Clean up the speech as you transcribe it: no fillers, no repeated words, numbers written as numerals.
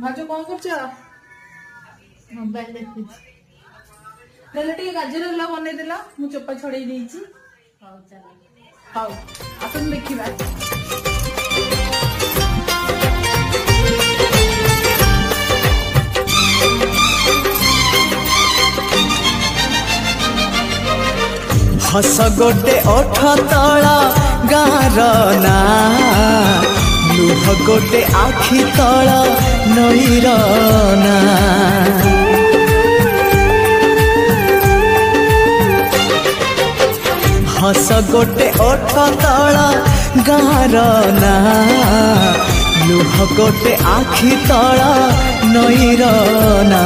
भाजो कौन कर मोबाइल देखु गाजर हल्ला बन मु चोपा छड़े हाँ आसन देखा हस गोटे ओठ तला गार ना लुह गोटे आखि तला नईर ना हस गोटे ओठ तला गार ना लुह गोटे आखि तला नईर ना